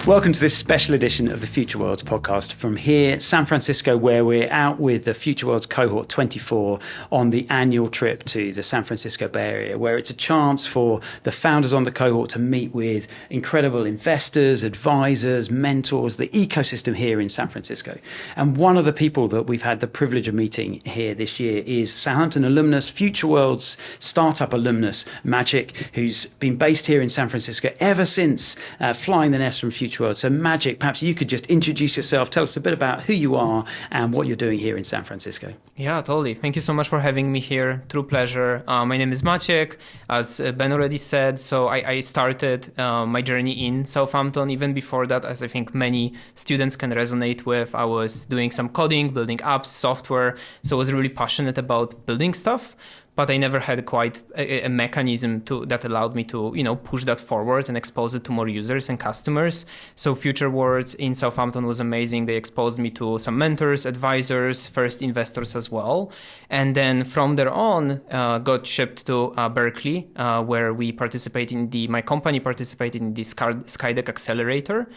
Welcome to this special edition of the Future Worlds podcast from here, San Francisco, where we're out with the Future Worlds Cohort 24 on the annual trip to the San Francisco Bay Area, where it's a chance for the founders on the cohort to meet with incredible investors, advisors, mentors, the ecosystem here in San Francisco. And one of the people that we've had the privilege of meeting here this year is Southampton alumnus, Future Worlds startup alumnus, Maciej, who's been based here in San Francisco ever since flying the nest from Future World. So Maciej, perhaps you could just introduce yourself, tell us a bit about who you are and what you're doing here in San Francisco. Yeah, totally. Thank you so much for having me here. True pleasure. My name is Maciej, as Ben already said. So I started my journey in Southampton. Even before that, as I think many students can resonate with, I was doing some coding, building apps, software. So I was really passionate about building stuff. But I never had quite a mechanism that allowed me to, push that forward and expose it to more users and customers. So Future Worlds in Southampton was amazing. They exposed me to some mentors, advisors, first investors as well. And then from there on, got shipped to Berkeley, where we my company participated in the Skydeck accelerator.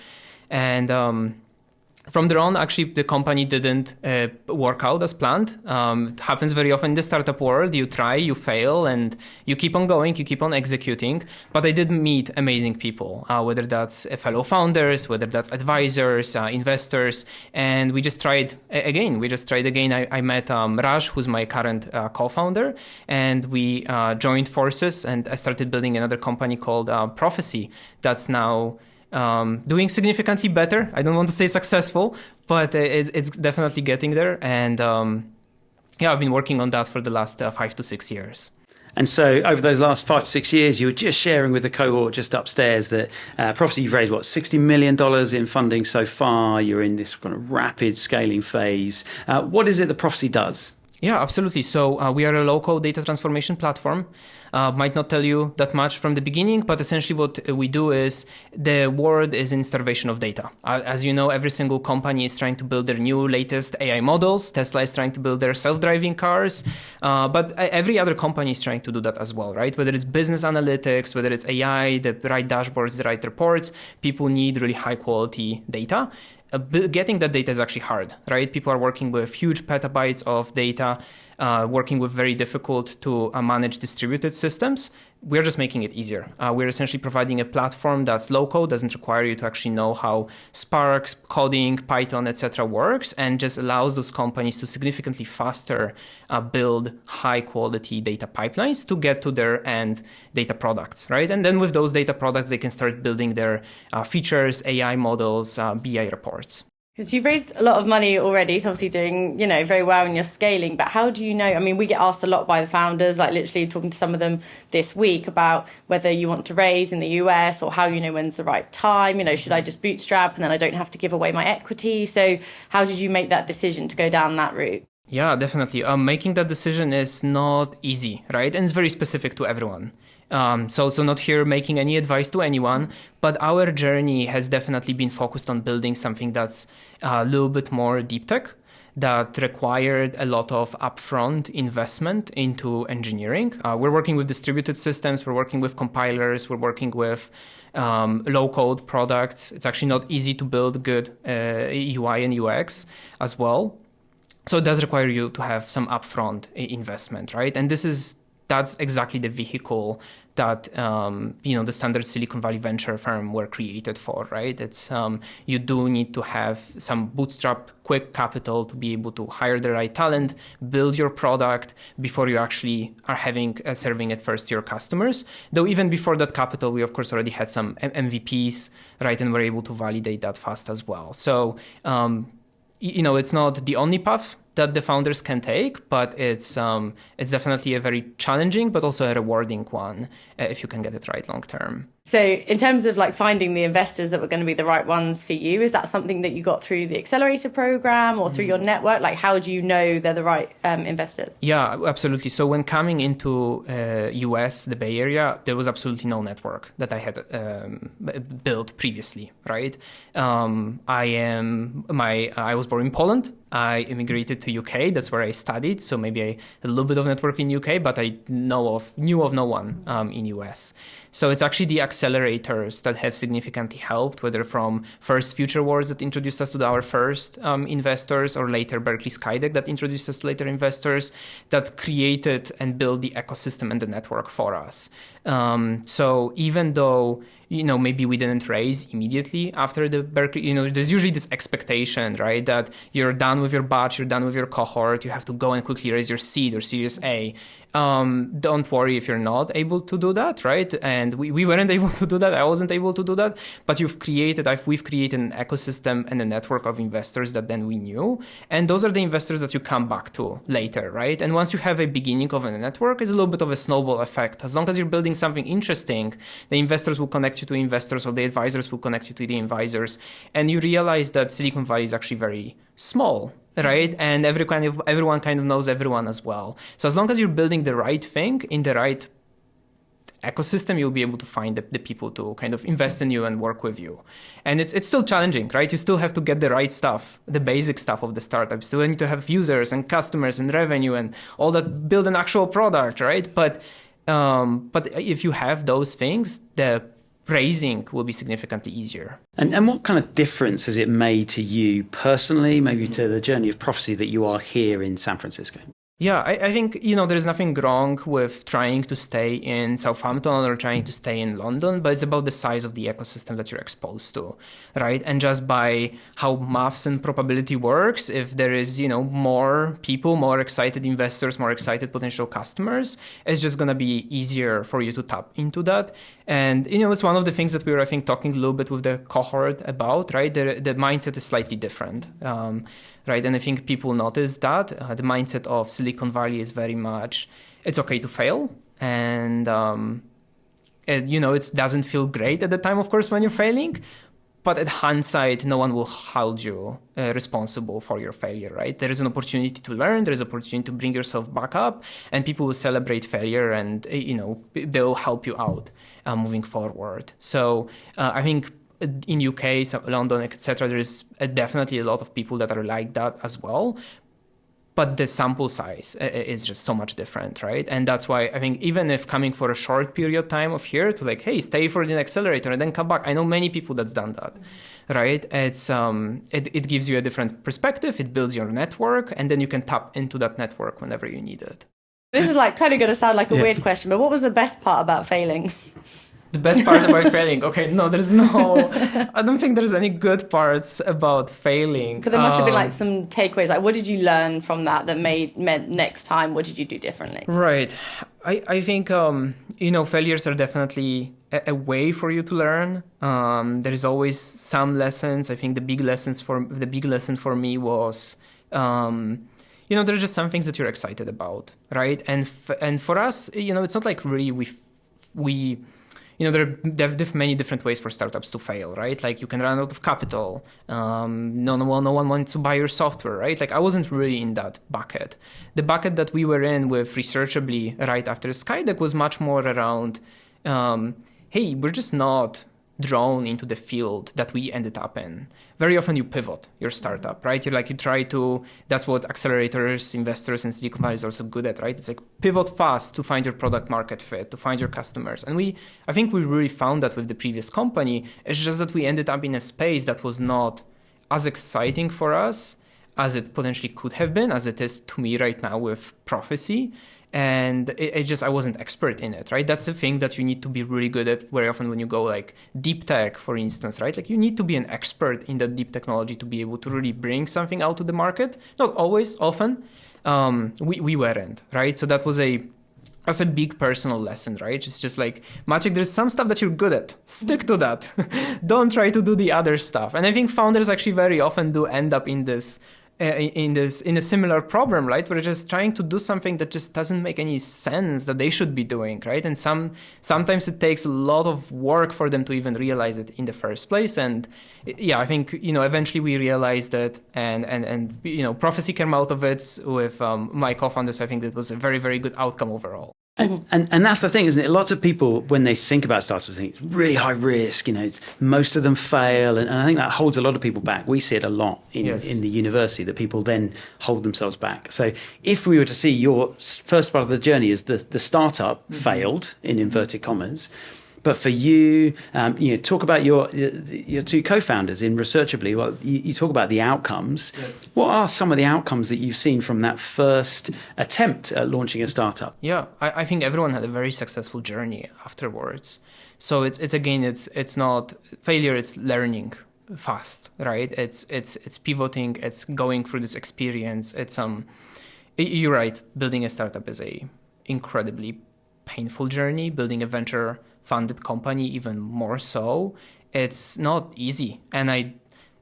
And from there on, actually, the company didn't work out as planned. It happens very often in the startup world. You try, you fail, and you keep on going, you keep on executing. But I did meet amazing people, whether that's fellow founders, whether that's advisors, investors. And we just tried again. I met Raj, who's my current co-founder, and we joined forces, and I started building another company called Prophecy that's now doing significantly better. I don't want to say successful, but it's definitely getting there. And I've been working on that for the last 5 to 6 years. And so over those last 5 to 6 years, you were just sharing with the cohort just upstairs that Prophecy, you've raised, $60 million in funding so far. You're in this kind of rapid scaling phase. What is it that Prophecy does? Yeah, absolutely. So we are a low-code data transformation platform. Might not tell you that much from the beginning, but essentially what we do is the world is in starvation of data. As you know, every single company is trying to build their new latest AI models. Tesla is trying to build their self-driving cars, but every other company is trying to do that as well, right? Whether it's business analytics, whether it's AI, the right dashboards, the right reports, people need really high-quality data. Getting that data is actually hard, right? People are working with huge petabytes of data, working with very difficult to manage distributed systems. We're just making it easier. We're essentially providing a platform that's low-code, doesn't require you to actually know how Spark, coding, Python, etc. works, and just allows those companies to significantly faster build high-quality data pipelines to get to their end data products, right? And then with those data products, they can start building their features, AI models, BI reports. Because you've raised a lot of money already, so obviously doing, very well in your scaling. But how do you know? I mean, we get asked a lot by the founders, like literally talking to some of them this week about whether you want to raise in the US or how you know when's the right time. Should I just bootstrap and then I don't have to give away my equity? So how did you make that decision to go down that route? Yeah, definitely. Making that decision is not easy, right? And it's very specific to everyone. So not here making any advice to anyone, but our journey has definitely been focused on building something that's a little bit more deep tech, that required a lot of upfront investment into engineering. We're working with distributed systems, we're working with compilers, we're working with low-code products. It's actually not easy to build good UI and UX as well. So it does require you to have some upfront investment, right? And that's exactly the vehicle that the standard Silicon Valley venture firm were created for, right? It's you do need to have some bootstrap quick capital to be able to hire the right talent, build your product before you actually are serving it first to your customers. Though even before that capital, we of course already had some MVPs, right? And we're able to validate that fast as well. So it's not the only path that the founders can take, but it's definitely a very challenging but also a rewarding one if you can get it right long term. So in terms of finding the investors that were going to be the right ones for you, is that something that you got through the accelerator program or through your network? How do you know they're the right investors? Yeah, absolutely. So when coming into US, the Bay Area, there was absolutely no network that I had built previously, right? I was born in Poland. I immigrated to UK. That's where I studied. So maybe I had a little bit of network in UK, but I knew of no one in US. So it's actually the accelerators that have significantly helped, whether from first Future Worlds that introduced us to our first investors, or later Berkeley Skydeck that introduced us to later investors, that created and built the ecosystem and the network for us. So even though, maybe we didn't raise immediately after the Berkeley, there's usually this expectation, right? That you're done with your batch, you're done with your cohort, you have to go and quickly raise your seed or Series A. Don't worry if you're not able to do that, right? And we weren't able to do that. I wasn't able to do that. But we've created an ecosystem and a network of investors that then we knew. And those are the investors that you come back to later, right? And once you have a beginning of a network, it's a little bit of a snowball effect. As long as you're building something interesting, the investors will connect you to investors, or the advisors will connect you to the advisors. And you realize that Silicon Valley is actually very small, right? And everyone kind of knows everyone as well. So as long as you're building the right thing in the right ecosystem, you'll be able to find the people to kind of invest in you and work with you. And it's still challenging, right? You still have to get the right stuff, the basic stuff of the startup. You still need to have users and customers and revenue and all that, build an actual product, right? But if you have those things, the raising will be significantly easier. And what kind of difference has it made to you personally, maybe to the journey of prophecy, that you are here in San Francisco? Yeah, I think, there's nothing wrong with trying to stay in Southampton or trying to stay in London, but it's about the size of the ecosystem that you're exposed to, right? And just by how maths and probability works, if there is, more people, more excited investors, more excited potential customers, it's just going to be easier for you to tap into that. And, it's one of the things that we were, I think, talking a little bit with the cohort about, right? The mindset is slightly different. Right. And I think people notice that the mindset of Silicon Valley is very much, it's okay to fail. And, it doesn't feel great at the time, of course, when you're failing. But at hindsight, no one will hold you responsible for your failure, right? There is an opportunity to learn. There is an opportunity to bring yourself back up. And people will celebrate failure and, they'll help you out moving forward. So I think in UK, London, etc., there is definitely a lot of people that are like that as well. But the sample size is just so much different, right? And that's why I think even if coming for a short period of time of here to like, hey, stay for the accelerator and then come back. I know many people that's done that, right? It's it gives you a different perspective. It builds your network, and then you can tap into that network whenever you need it. This is kind of going to sound like a weird question, but what was the best part about failing? The best part about failing? Okay, no, I don't think there's any good parts about failing. Because there must have been some takeaways. What did you learn from that meant next time, what did you do differently? Right. I think, failures are definitely a way for you to learn. There's always some lessons. I think the big lesson for me was, there's just some things that you're excited about, right? And for us, it's not like really we there are many different ways for startups to fail, right? Like you can run out of capital. No one wants to buy your software, right? Like I wasn't really in that bucket. The bucket that we were in with Researchably right after Skydeck was much more around, hey, we're just not drawn into the field that we ended up in. Very often you pivot your startup, right? That's what accelerators, investors, and Silicon Valley is also good at, right? It's like pivot fast to find your product market fit, to find your customers. And I think we really found that with the previous company. It's just that we ended up in a space that was not as exciting for us as it potentially could have been, as it is to me right now with Prophecy. And I wasn't expert in it, right? That's the thing that you need to be really good at very often when you go like deep tech, for instance, right? Like you need to be an expert in the deep technology to be able to really bring something out to the market. Not always, often. We weren't, right? So that's a big personal lesson, right? It's just like, Maciej, there's some stuff that you're good at. Stick to that. Don't try to do the other stuff. And I think founders actually very often do end up in a similar problem, right? We're just trying to do something that just doesn't make any sense that they should be doing, right? And sometimes it takes a lot of work for them to even realize it in the first place. And yeah, I think, eventually we realized that and Prophecy came out of it with my co-founders. I think that was a very, very good outcome overall. And that's the thing, isn't it? Lots of people, when they think about startups, think it's really high risk. Most of them fail, and I think that holds a lot of people back. We see it a lot in the university, that people then hold themselves back. So if we were to see your first part of the journey as the startup failed, in inverted commas, but for you, talk about your two co-founders in Researchably. Well, you talk about the outcomes. Yes. What are some of the outcomes that you've seen from that first attempt at launching a startup? Yeah, I think everyone had a very successful journey afterwards. So it's not failure; it's learning fast, right? It's pivoting. It's going through this experience. You're right. Building a startup is a incredibly painful journey. Building a venture-funded company, even more so. It's not easy, and I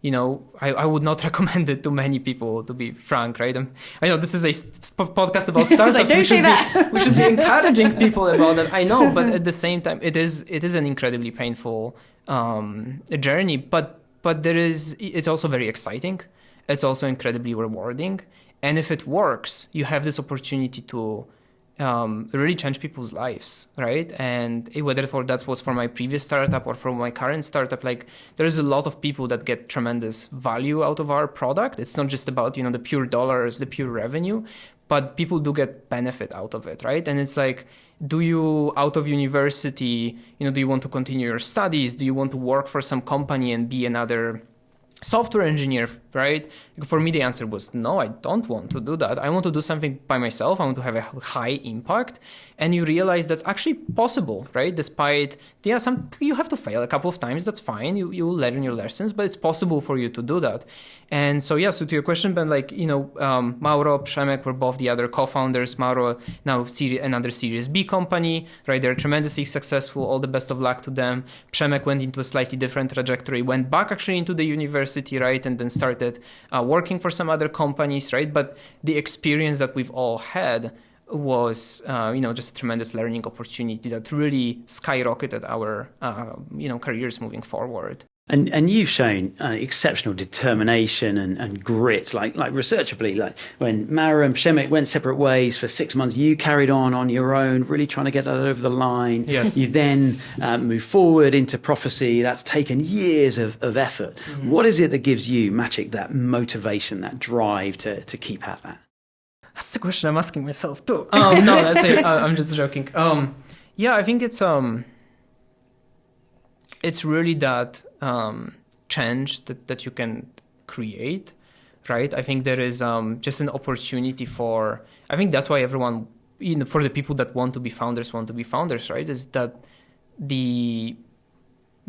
would not recommend it to many people, to be frank, right? I know this is a podcast about startups. Like, don't say that. We should be encouraging people about that. I know, but at the same time, it is an incredibly painful journey. But it's also very exciting. It's also incredibly rewarding. And if it works, you have this opportunity to really change people's lives, right? And whether that was for my previous startup or for my current startup, there's a lot of people that get tremendous value out of our product. It's not just about, the pure dollars, the pure revenue, but people do get benefit out of it, right? And it's like, do you, out of university, do you want to continue your studies? Do you want to work for some company and be another software engineer, right? For me, the answer was no, I don't want to do that. I want to do something by myself. I want to have a high impact. And you realize that's actually possible, right? Despite, you have to fail a couple of times. That's fine. You will learn your lessons, but it's possible for you to do that. And so, so to your question, Ben, Mauro, Przemek were both the other co-founders. Mauro, now another Series B company, right? They're tremendously successful. All the best of luck to them. Przemek went into a slightly different trajectory, went back actually into the university, right? And then started working for some other companies, right? But the experience that we've all had was, just a tremendous learning opportunity that really skyrocketed our, careers moving forward. And you've shown exceptional determination and grit, like Researchably. Like when Mauro and Przemek went separate ways for 6 months, you carried on your own, really trying to get that over the line. Yes. You then move forward into Prophecy. That's taken years of effort. Mm-hmm. What is it that gives you, Maciej, that motivation, that drive to keep at that? That's the question I'm asking myself too. No, that's it. I'm just joking. I think it's really that change that you can create, right? I think there is just an opportunity I think that's why everyone, for the people that want to be founders, right? Is that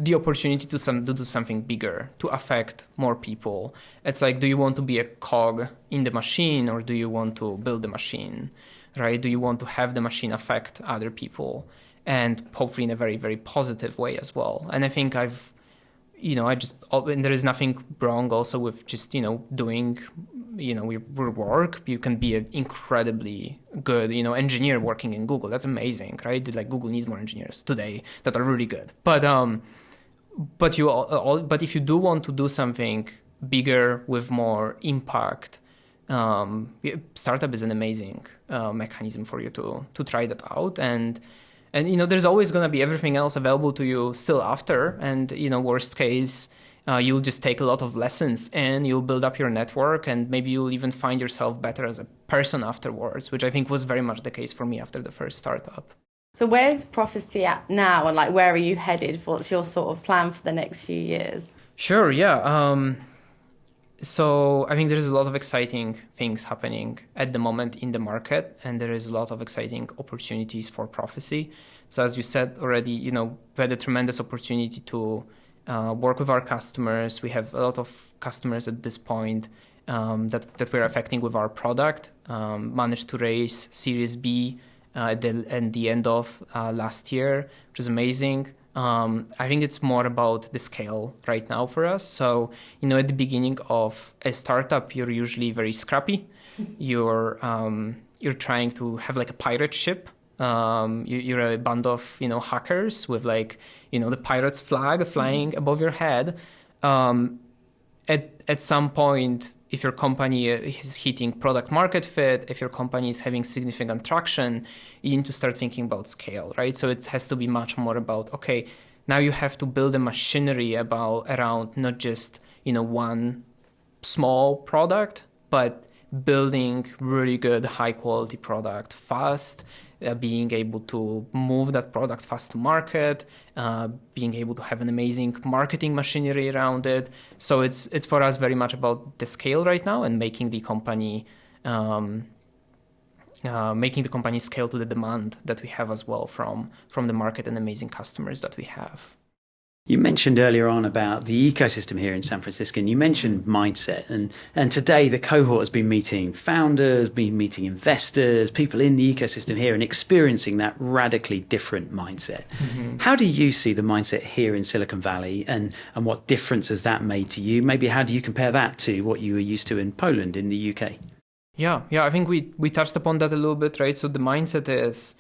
the opportunity to do something bigger, to affect more people. It's like, do you want to be a cog in the machine, or do you want to build the machine, right? Do you want to have the machine affect other people, and hopefully in a very, very positive way as well? And I think and there is nothing wrong also with just, doing, your work. You can be an incredibly good, engineer working in Google. That's amazing, right? Google needs more engineers today that are really good. But if you do want to do something bigger with more impact, startup is an amazing mechanism for you to try that out. And there's always going to be everything else available to you still after. And, worst case, you'll just take a lot of lessons and you'll build up your network, and maybe you'll even find yourself better as a person afterwards, which I think was very much the case for me after the first startup. So where's Prophecy at now, and where are you headed? What's your sort of plan for the next few years? Sure, yeah. So I think there is a lot of exciting things happening at the moment in the market, and there is a lot of exciting opportunities for Prophecy. So as you said already, we had a tremendous opportunity to work with our customers. We have a lot of customers at this point that we're affecting with our product. Managed to raise Series B at the end of last year, which is amazing. I think it's more about the scale right now for us. So, at the beginning of a startup, you're usually very scrappy. You're trying to have a pirate ship. You're a band of, hackers with the pirate's flag flying above your head. At some point, if your company is hitting product market fit, if your company is having significant traction, you need to start thinking about scale, right? So it has to be much more about, okay, now you have to build a machinery around not just, one small product, but building really good high quality product fast, being able to move that product fast to market, being able to have an amazing marketing machinery around it. So it's for us very much about the scale right now and making the company scale to the demand that we have as well from the market and amazing customers that we have. You mentioned earlier on about the ecosystem here in San Francisco, and you mentioned mindset. And today the cohort has been meeting founders, been meeting investors, people in the ecosystem here, and experiencing that radically different mindset. Mm-hmm. How do you see the mindset here in Silicon Valley, and what difference has that made to you? Maybe how do you compare that to what you were used to in Poland, in the UK? Yeah, I think we touched upon that a little bit, right? So the mindset is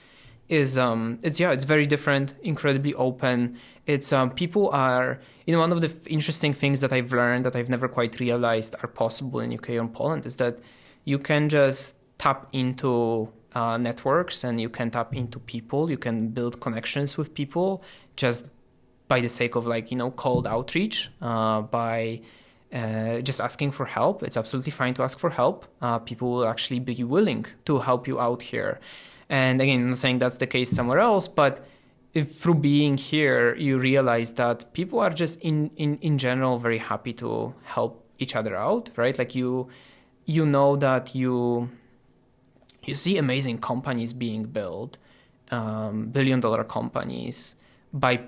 it's very different, incredibly open. It's people are, one of the interesting things that I've learned that I've never quite realized are possible in UK or Poland is that you can just tap into networks and you can tap into people. You can build connections with people just by the sake of cold outreach, by just asking for help. It's absolutely fine to ask for help. People will actually be willing to help you out here. And again, I'm not saying that's the case somewhere else, but if through being here, you realize that people are just in general very happy to help each other out, right? Like you know that you see amazing companies being built, billion-dollar companies by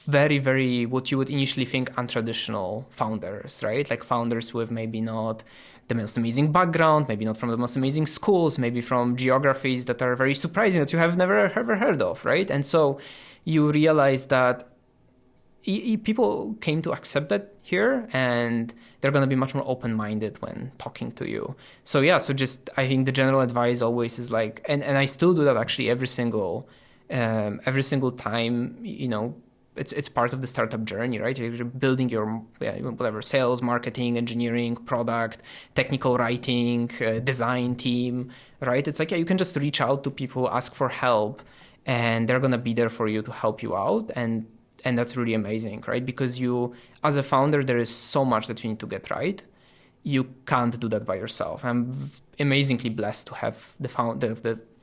very, very what you would initially think untraditional founders, right? Like founders with maybe not the most amazing background, maybe not from the most amazing schools, maybe from geographies that are very surprising that you have never ever heard of, right? And so you realize that people came to accept that here, and they're going to be much more open-minded when talking to you. So just I think the general advice always is and I still do that actually every single time, it's part of the startup journey, right? You're building your whatever sales, marketing, engineering, product, technical writing, design team, right? It's you can just reach out to people, ask for help, and they're gonna be there for you to help you out, and that's really amazing, right? Because you, as a founder, there is so much that you need to get right. You can't do that by yourself. I'm amazingly blessed to have the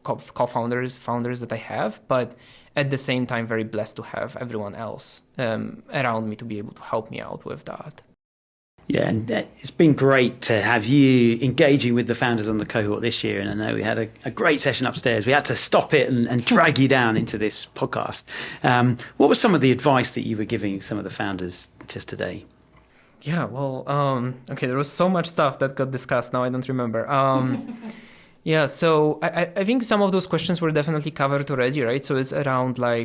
co-founders that I have, but at the same time, very blessed to have everyone else around me to be able to help me out with that. Yeah, and it's been great to have you engaging with the founders on the cohort this year. And I know we had a great session upstairs. We had to stop it and drag you down into this podcast. What was some of the advice that you were giving some of the founders just today? Yeah, well, okay, there was so much stuff that got discussed. Now I don't remember. Yeah, so I think some of those questions were definitely covered already, right? So it's around I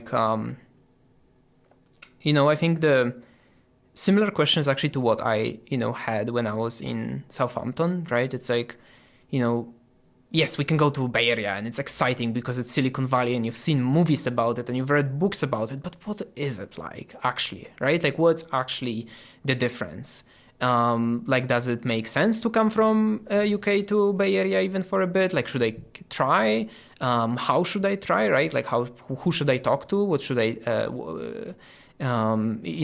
think the similar questions actually to what I, had when I was in Southampton, right? It's yes, we can go to Bay Area and it's exciting because it's Silicon Valley and you've seen movies about it and you've read books about it, but what is it like actually, right? What's actually the difference? Does it make sense to come from UK to Bay Area even for a bit? Should I try? How should I try, right? Who should I talk to? What should I,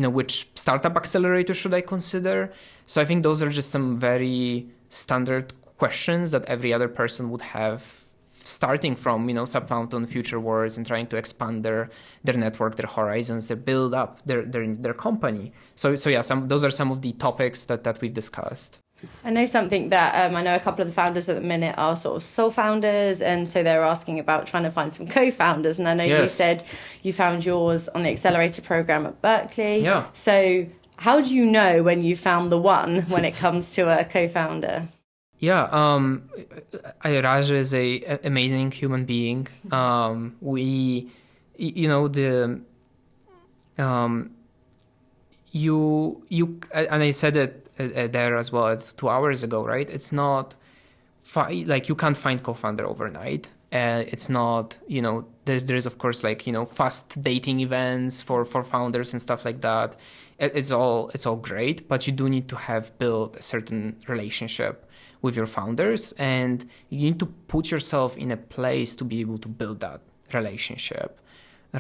which startup accelerator should I consider? So I think those are just some very standard questions that every other person would have, starting from, Southampton, Future Worlds, and trying to expand their network, their horizons, their build up, their company. So yeah, those are some of the topics that we've discussed. I know something that I know a couple of the founders at the minute are sort of sole founders, and so they're asking about trying to find some co-founders. And I know You said you found yours on the accelerator program at Berkeley. Yeah. So how do you know when you found the one when it comes to a co-founder? Yeah, Raj is a amazing human being. We, and I said it there as well 2 hours ago, right? It's not you can't find co-founder overnight. It's not, there is of course like, fast dating events for founders and stuff like that. It's all great, but you do need to have built a certain relationship with your founders, and you need to put yourself in a place to be able to build that relationship,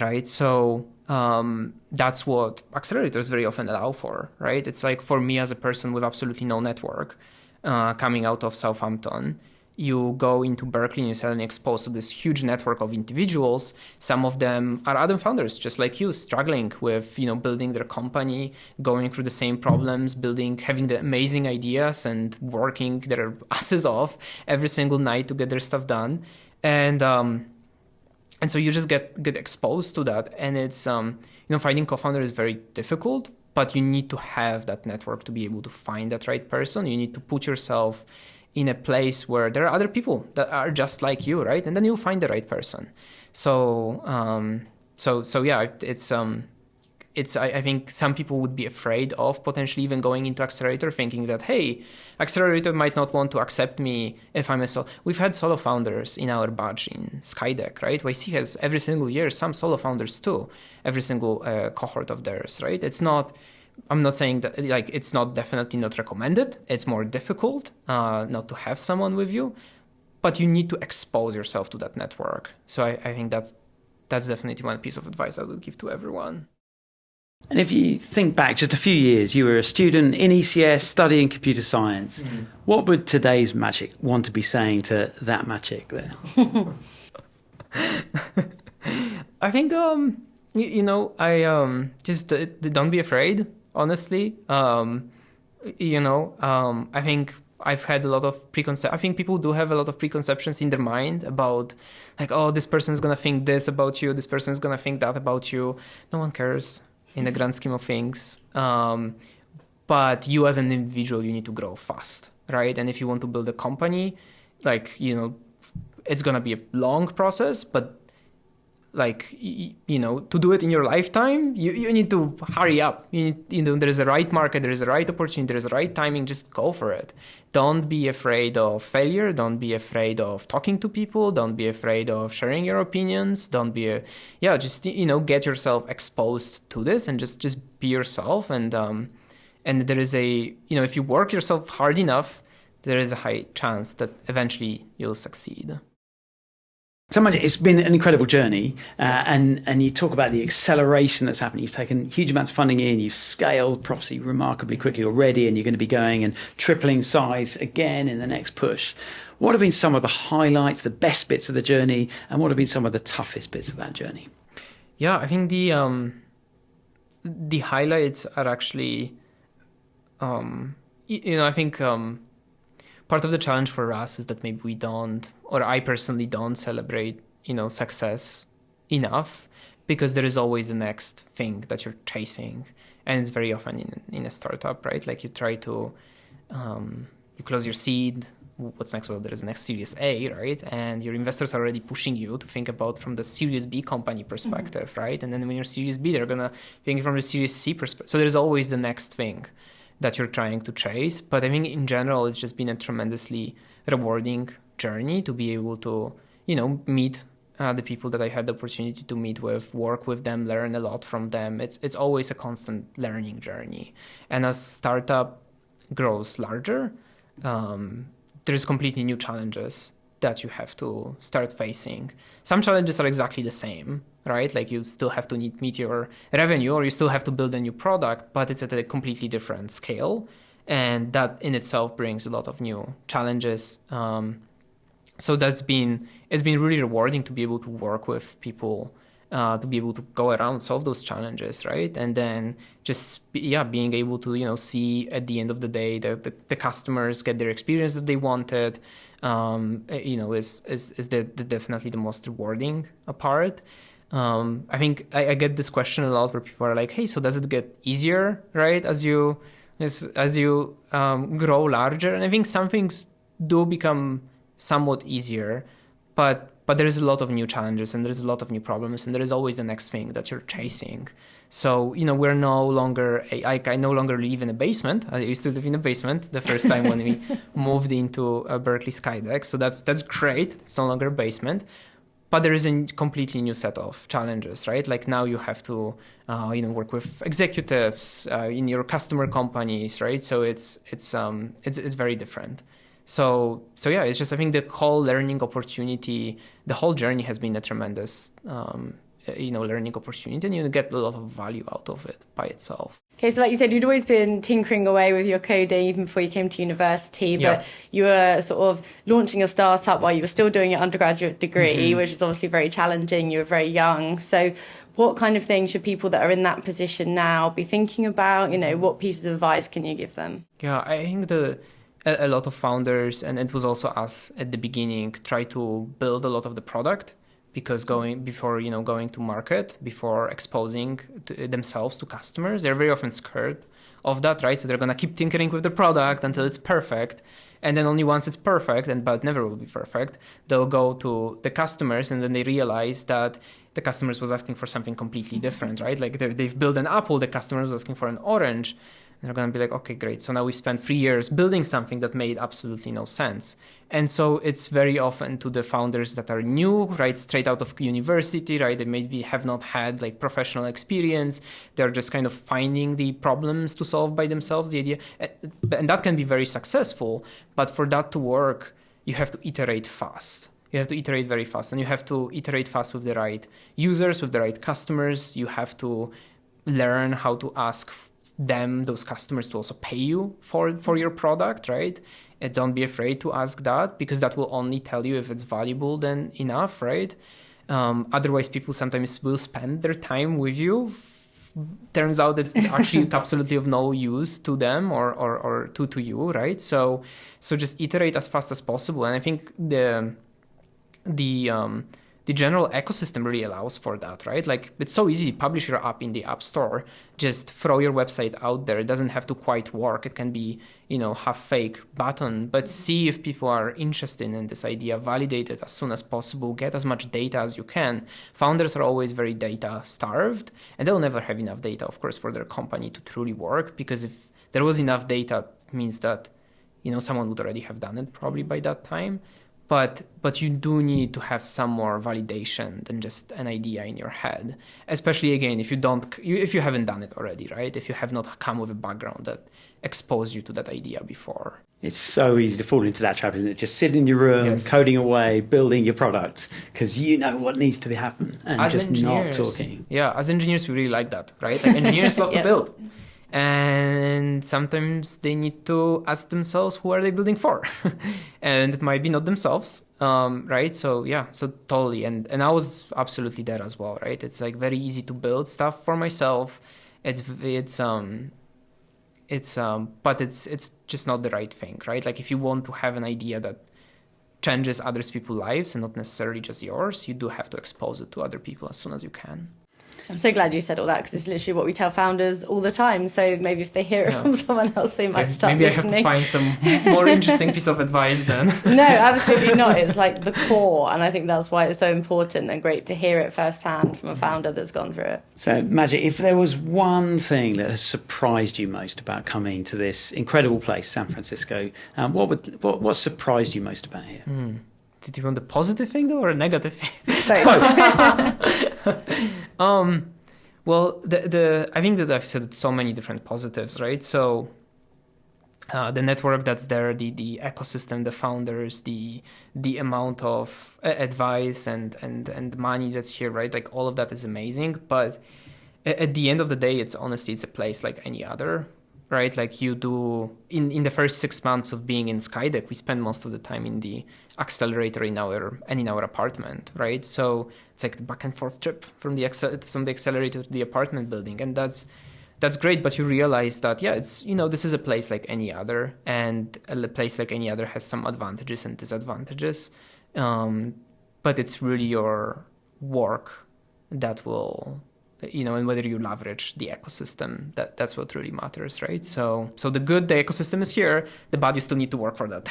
right? So that's what accelerators very often allow for, right? It's like for me as a person with absolutely no network, coming out of Southampton, you go into Berkeley and you're suddenly exposed to this huge network of individuals. Some of them are other founders, just like you, struggling with, building their company, going through the same problems, having the amazing ideas and working their asses off every single night to get their stuff done. And so you just get exposed to that. And it's, finding co-founder is very difficult, but you need to have that network to be able to find that right person. You need to put yourself in a place where there are other people that are just like you, right? And then you'll find the right person. So, yeah, I think some people would be afraid of potentially even going into accelerator, thinking that, hey, accelerator might not want to accept me if I'm a solo. We've had solo founders in our batch in Skydeck, right? YC has every single year some solo founders too, every single cohort of theirs, right? I'm not saying that like it's not definitely not recommended. It's more difficult not to have someone with you, but you need to expose yourself to that network. So I think that's definitely one piece of advice I would give to everyone. And if you think back just a few years, you were a student in ECS studying computer science. Mm-hmm. What would today's Maciej want to be saying to that Maciej there? I think just don't be afraid. Honestly, I think I've had a lot of I think people do have a lot of preconceptions in their mind about like, oh, this person's going to think this about you. This person's going to think that about you. No one cares in the grand scheme of things. But you as an individual, you need to grow fast, right? And if you want to build a company, like, it's going to be a long process, but like, to do it in your lifetime, you need to hurry up. There is a right market, there is a right opportunity, there is a right timing, just go for it. Don't be afraid of failure. Don't be afraid of talking to people. Don't be afraid of sharing your opinions. Don't be, just, get yourself exposed to this and just be yourself. And there is if you work yourself hard enough, there is a high chance that eventually you'll succeed. So much, it's been an incredible journey, and you talk about the acceleration that's happening. You've taken huge amounts of funding in, you've scaled Prophecy remarkably quickly already, and you're going to be going and tripling size again in the next push. What have been some of the highlights, the best bits of the journey, and what have been some of the toughest bits of that journey? Yeah, I think the highlights are actually, I think part of the challenge for us is that maybe we don't, or I personally don't celebrate, success enough, because there is always the next thing that you're chasing. And it's very often in a startup, right? Like you try to, you close your seed. What's next? Well, there is a next Series A, right? And your investors are already pushing you to think about from the Series B company perspective, right? And then when you're Series B, they're going to think from the Series C perspective. So there's always the next thing that you're trying to chase. But I think in general, it's just been a tremendously rewarding journey to be able to, meet the people that I had the opportunity to meet with, work with them, learn a lot from them. It's always a constant learning journey. And as startup grows larger, there's completely new challenges that you have to start facing. Some challenges are exactly the same, right? Like you still have to meet your revenue, or you still have to build a new product, but it's at a completely different scale. And that in itself brings a lot of new challenges. So it's been really rewarding to be able to work with people, to be able to go around, solve those challenges, right? And then just, being able to, see at the end of the day the customers get their experience that they wanted, is definitely the most rewarding part. I think I get this question a lot where people are like, hey, so does it get easier, right? As you grow larger? And I think some things do become somewhat easier, but but there is a lot of new challenges and there's a lot of new problems, and there is always the next thing that you're chasing. So, we're no longer, I no longer live in a basement. I used to live in a basement the first time when we moved into Berkeley Skydeck. So that's great. It's no longer a basement. But there is a completely new set of challenges, right? Like now you have to, work with executives in your customer companies, right? So it's very different. So yeah, it's just, I think the whole learning opportunity, the whole journey has been a tremendous, learning opportunity, and you get a lot of value out of it by itself. Okay, so like you said, you'd always been tinkering away with your coding even before you came to university, but you were sort of launching a startup while you were still doing your undergraduate degree, which is obviously very challenging. You were very young. So what kind of things should people that are in that position now be thinking about? What pieces of advice can you give them? Yeah, I think a lot of founders, and it was also us at the beginning, try to build a lot of the product, because going to market, before exposing themselves to customers, they're very often scared of that, right? So they're going to keep tinkering with the product until it's perfect. And then only once it's perfect, but it never will be perfect, they'll go to the customers, and then they realize that the customers was asking for something completely different, right? Like they've built an apple, the customer was asking for an orange. And they're going to be like, okay, great. So now we spent 3 years building something that made absolutely no sense. And so it's very often to the founders that are new, right, straight out of university, right? They maybe have not had like professional experience. They're just kind of finding the problems to solve by themselves, the idea. And that can be very successful. But for that to work, you have to iterate fast. You have to iterate very fast. And you have to iterate fast with the right users, with the right customers. You have to learn how to ask those customers to also pay you for your product, right? And don't be afraid to ask that, because that will only tell you if it's valuable then enough, right? Otherwise, people sometimes will spend their time with you. Turns out it's actually absolutely of no use to them or to you, right? So just iterate as fast as possible. And I think the general ecosystem really allows for that, right? Like it's so easy to publish your app in the App Store. Just throw your website out there. It doesn't have to quite work. It can be, half fake button, but see if people are interested in this idea, validate it as soon as possible, get as much data as you can. Founders are always very data starved, and they'll never have enough data, of course, for their company to truly work, because if there was enough data, it means that, someone would already have done it probably by that time. But you do need to have some more validation than just an idea in your head, especially again if you haven't done it already, right? If you have not come with a background that exposed you to that idea before. It's so easy to fall into that trap, isn't it? Just sit in your room, coding away, building your product, because you know what needs to be happening, and as just not talking. Yeah, as engineers, we really like that, right? Like engineers love to build. And sometimes they need to ask themselves, who are they building for? And it might be not themselves, right? So totally. And I was absolutely there as well, right? It's like very easy to build stuff for myself. But it's just not the right thing, right? Like if you want to have an idea that changes other people's lives and not necessarily just yours, you do have to expose it to other people as soon as you can. I'm so glad you said all that, because it's literally what we tell founders all the time. So maybe if they hear it from someone else, they might start listening. Maybe I have to find some more interesting piece of advice then. No, absolutely not. It's like the core. And I think that's why it's so important and great to hear it firsthand from a founder that's gone through it. So Maciej, if there was one thing that has surprised you most about coming to this incredible place, San Francisco, what surprised you most about here? Did you want the positive thing though, or a negative thing? Well, I think that I've said so many different positives, right? So the network that's there, the ecosystem, the founders, the amount of advice and money that's here, right? Like all of that is amazing. But at the end of the day, it's a place like any other, right? Like you do in the first 6 months of being in Skydeck, we spend most of the time in the accelerator in our apartment, right? So it's like the back and forth trip from the accelerator to the apartment building, and that's great. But you realize that it's this is a place like any other, and a place like any other has some advantages and disadvantages, but it's really your work that will and whether you leverage the ecosystem. That's what really matters, right? So the ecosystem is here. The bad, you still need to work for that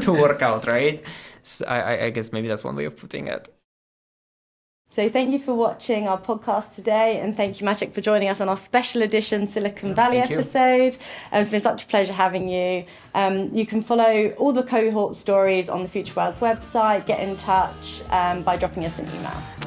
to work out, right? So I guess maybe that's one way of putting it. So thank you for watching our podcast today, and thank you, Maciej, for joining us on our special edition Silicon Valley episode. It's been such a pleasure having you. You can follow all the cohort stories on the Future Worlds website. Get in touch by dropping us an email.